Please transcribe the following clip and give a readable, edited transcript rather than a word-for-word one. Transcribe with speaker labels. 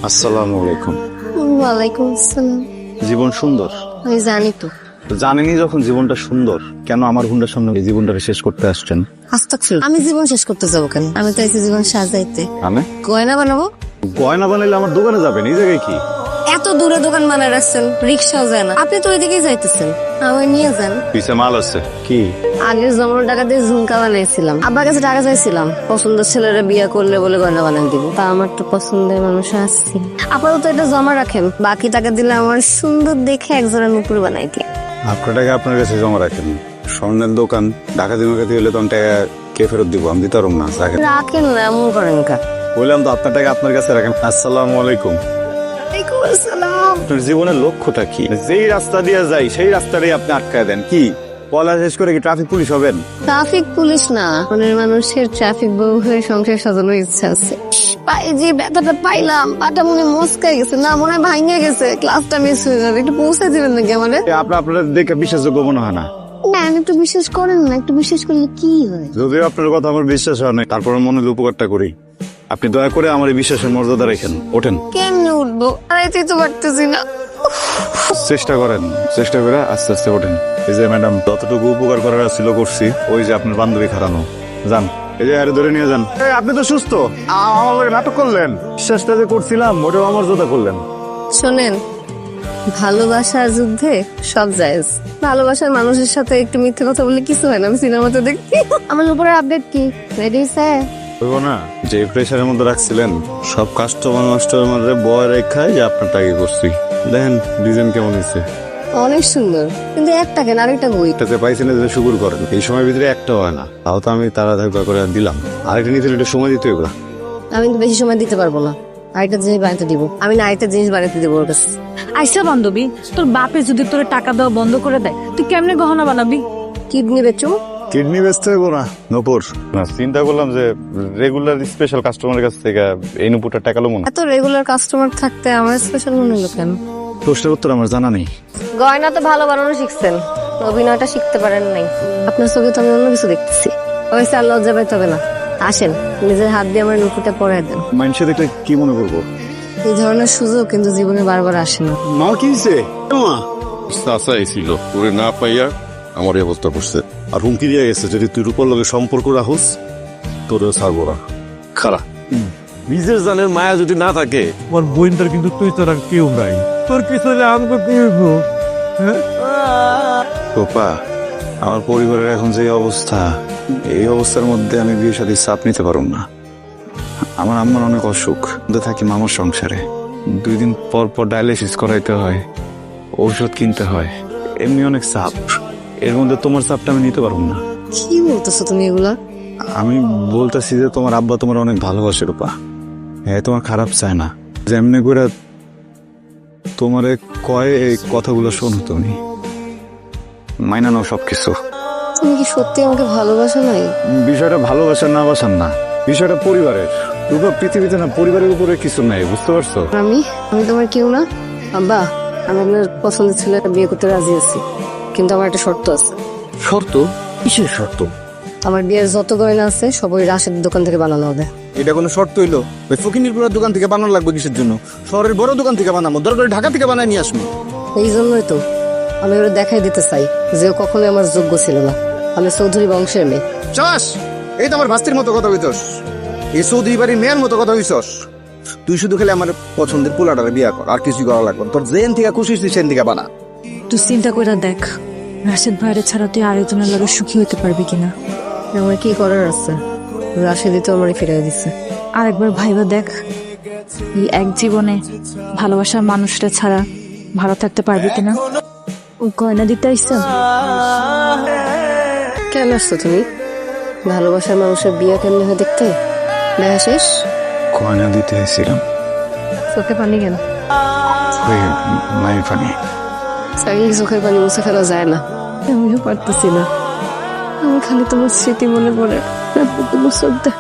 Speaker 1: আসসালামু আলাইকুম।
Speaker 2: ওয়ালাইকুম আসসালাম।
Speaker 1: জীবন সুন্দর,
Speaker 2: আমি জানি তো।
Speaker 1: জানেনই যখন জীবনটা সুন্দর, কেন আমার হুন্ডার সামনে এই জীবনটাকে শেষ করতে আসছেন?
Speaker 2: আস্তাগফিরুল্লাহ। আমি জীবন শেষ করতে যাবো কেন? আমি তো এসে জীবন সাজাইতে।
Speaker 1: আমি
Speaker 2: গয়না বানাবো।
Speaker 1: গয়না বানাইলে আমার দোকানে যাবেন, এই জায়গায় কি?
Speaker 2: এত দূরে দোকান বানায় রাখছেন, রিক্সাও যায় না। আপনি তো ওইদিকেই যাইতেছেন, আমায় নিয়ে যান।
Speaker 1: পিছে মাল আছে কি?
Speaker 2: আগের জমার টাকা দিয়ে ঝুমকা বানাইছিলাম, আব্বার কাছে টাকা চাইছিলাম পছন্দের ছেলেরা বিয়ে করলে বলে গয়না বানাই দিব। তা আমার তো পছন্দের মানুষ আছে। আপাতত এটা জমা রাখেন, বাকি টাকা দিলে আমার সুন্দর দেখে একজোড়া নুপুর বানাই দিয়ে।
Speaker 1: আপনার টাকা আপনার কাছে জমা রাখেন। স্বর্ণের দোকান ডাকাতি মাকাতি হলে তখন টাকা কে ফেরত দিব? আমি দিতে পারবো না।
Speaker 2: রাখেন না, এমন করেন কা।
Speaker 1: বললাম তো আপনার টাকা আপনার কাছে রাখেন। আসসালামু আলাইকুম।
Speaker 2: ওয়ালাইকুম আসসালাম।
Speaker 1: আপনার জীবনের লক্ষ্যটা কি? যেই রাস্তা দিয়ে যাই সেই রাস্তাটাই আপনি আটকায় দেন। কি পলা শেষ করে কি ট্রাফিক পুলিশ হবেন?
Speaker 2: ট্রাফিক পুলিশ না, মনের মানুষের ট্রাফিক বউ হয়ে সংসার সাজানোর ইচ্ছা আছে। পায়ে যে ব্যথাটা পাইলাম, পাটা মনে মস্কাই গেছে, না মনে হয় ভাঙে গেছে, ক্লাসটা মিস হয়ে যাবে। একটু পৌঁছে দিবেন নাকি আমারে?
Speaker 1: আপনার দেখে বিশ্বাসযোগ্য মনে হয় না।
Speaker 2: না, একটু বিশ্বাস করেন না, একটু বিশ্বাস করলে কি হয়?
Speaker 1: যদিও আপনার কথা আমার বিশ্বাস হয় না, তারপরে মনে উপকারটা করি। আপনি দয়া করে আমার এই বিশ্বাসের মর্যাদা রেখেন। ওঠেন।
Speaker 2: কেমনে উঠবো? আড়াইতেই তো পারতেছি না।
Speaker 1: চেষ্টা করেন, চেষ্টা করে আস্তে আস্তে ওঠেন। এই যে ম্যাডাম, যতটুকু উপকার করার ছিল করছি। ওই যে আপনার বান্ধবী খারানো, যান এই যে আরে ধরে নিয়ে যান। আপনি তো সুস্থ, আমার নাটক করলেন। বিশ্বাসটা যে করছিলাম ওটাও আমার জোদা করলেন।
Speaker 2: শোনেন, ভালোবাসার যুদ্ধে সব জায়েজ। ভালোবাসার মানুষের সাথে একটু মিথ্যে কথা বললে কিছু হয় না। আমি সিনেমাতে দেখি। আমার উপরে আপডেট কি রেডি স্যার?
Speaker 1: হইব না যে প্রেশারের মধ্যে রাখছিলেন, সব কাস্টমার মাস্টারের মধ্যে বয় রেখায় যে আপনার টাকা করছি। দেখেন ডিজাইন কেমন হয়েছে।
Speaker 2: অনেক সুন্দর, কিন্তু একটা কেন আরেকটা বই।
Speaker 1: এটাতে পাইছিলেন যে শুকুর করেন। এই সময়ের ভিতরে একটা হয় না, তাও তো আমি তাড়াতাড়ি করে দিলাম। আরেকটা নিতে একটু সময় দিতে হবে।
Speaker 2: আমি তো বেশি সময় দিতে পারবো না। আরেকটা জিনিস বানাতে দিব, আমি না আরেকটা জিনিস বানাতে দিব ওর কাছে।
Speaker 3: আইসা বান্ধবী, তোর বাপে যদি তোর টাকা দেওয়া বন্ধ করে দেয়, তুই কেমনে গহনা বানাবি?
Speaker 2: কিডনি বেচো?
Speaker 1: কিডনি বেচতে হইব না নপুর। না, চিন্তা করলাম যে রেগুলার স্পেশাল কাস্টমারের কাছ থেকে এই নুপুরটা টাকা লমু না।
Speaker 2: এত রেগুলার কাস্টমার থাকতে আমার স্পেশাল মনে হলো কেন?
Speaker 1: প্রশ্নের উত্তর আমার জানা নেই।
Speaker 2: গয়না তো ভালো বানানো শিখছেন, অভিনয়টা শিখতে পারেন নাই। আপনার চোখে তো আমি অন্য কিছু দেখতেছি। ওইসে আর লজ্জা পাইতে হবে না। আসেন, নিজের হাত দিয়ে আমার নুপুরটা পরাই দেন।
Speaker 1: মানুষে দেখলে কি মনে করবো?
Speaker 2: এই ধরনের সুযোগ কিন্তু জীবনে বারবার আসে না।
Speaker 1: মা কি হয়েছে?
Speaker 4: চাচাই ছিল, তোরে না পাইয়া আমার এই অবস্থা করছে। আর হুমকি দিয়ে গেছে, যদি তুই রূপর লগে সম্পর্ক রাখোস তোরেও ছাড়বো না। খারাপ নিজের জানের মায়া যদি না থাকে।
Speaker 5: আমার বোনটার কিন্তু তুই তোর আর কেউ নাই। তোর পিছনে আমাকে কি হইব?
Speaker 1: তোপা, আমার পরিবারের এখন যে অবস্থা, এই অবস্থার মধ্যে আমি বিয়ে সাথে চাপ নিতে পারব না। আমার আম্মার অনেক অসুখ, থাকি মামার সংসারে। 2 দিন পর পর ডায়ালিসিস করাইতে হয়, ঔষধ কিনতে হয়, এমনি অনেক চাপ। এর মধ্যে তোমার চাপটা আমি নিতে পারবো না।
Speaker 2: কি বলতেছো তুমি এগুলা?
Speaker 1: আমি বলতেছি যে তোমার আব্বা তোমার অনেক ভালোবাসে রূপা। হ্যাঁ, তোমার খারাপ চায় না। যেমনি করে তোমারে কয় এই কথাগুলো শোনো, তুমি মাইনা নাও সবকিছু।
Speaker 2: তুমি কি সত্যি আমাকে ভালোবাসো নাই?
Speaker 1: বিষয়টা ভালোবাসার না বাসার না, বিষয়টা পরিবারের। রূপা, পৃথিবীতে না পরিবারের উপরে কিছু নাই, বুঝতে পারছো?
Speaker 2: আমি আমি তোমার কেউ না। আব্বা, আমি আপনার পছন্দের ছেলেটা বিয়ে করতে রাজি আছি, কিন্তু আমার একটা শর্ত আছে।
Speaker 4: শর্ত? কিসের শর্ত?
Speaker 2: আমার বিয়ের যত গয়না আছে সব ওই রাশের দোকান থেকে বানানো হবে।
Speaker 6: এটা কোনো শর্ত হইলো? ওই ফকিনিরপুরের দোকান থেকে বানানো লাগবে কিসের জন্য? শহরের বড় দোকান থেকে বানাবো, দরকার ঢাকা থেকে বানায় নিয়ে আসবো।
Speaker 2: এই জন্যই তো আমি ওরা দেখাই দিতে চাই যে ও কখনোই আমার যোগ্য ছিল না। আমি চৌধুরী বংশের মেয়ে।
Speaker 6: চাস এই তো আমার ভাস্তির মতো কথা হইতস, এই চৌধুরী বাড়ির মেয়ের মতো কথা হইছস। তুই শুধু খেলে আমার পছন্দের পোলাটারে বিয়া কর, আর কিছু করা লাগবে না। তোর যেন থেকে খুশি তুই সেন থেকে বানা।
Speaker 3: তুই চিন্তা করে দেখ, রাশেদ ভাইয়ের ছাড়া তুই আরেকজনের লাগে সুখী হতে পারবি কিনা।
Speaker 2: আমার কি করার আছে? রাশেদই তো আমারই ফিরাই দিচ্ছে।
Speaker 3: আরেকবার ভাইবা দেখ, এই এক জীবনে ভালোবাসার মানুষটা ছাড়া ভালো থাকতে পারবি কিনা। গয়না দিতে আইসা?
Speaker 2: কেন আসছো তুমি? ভালোবাসার মানুষের বিয়ে কেমনি হয় দেখতে? দেখা শেষ?
Speaker 1: গয়না দিতে এসেছিলাম।
Speaker 2: চোখে পানি কেন?
Speaker 1: ওই মায়ের পানি।
Speaker 2: চাইলে চোখের পানি মুছে ফেলা যায় না। আমিও পারতেছি না। আমি খালি তোমার স্মৃতি মনে পড়ে, তোমার চোখ দেখ।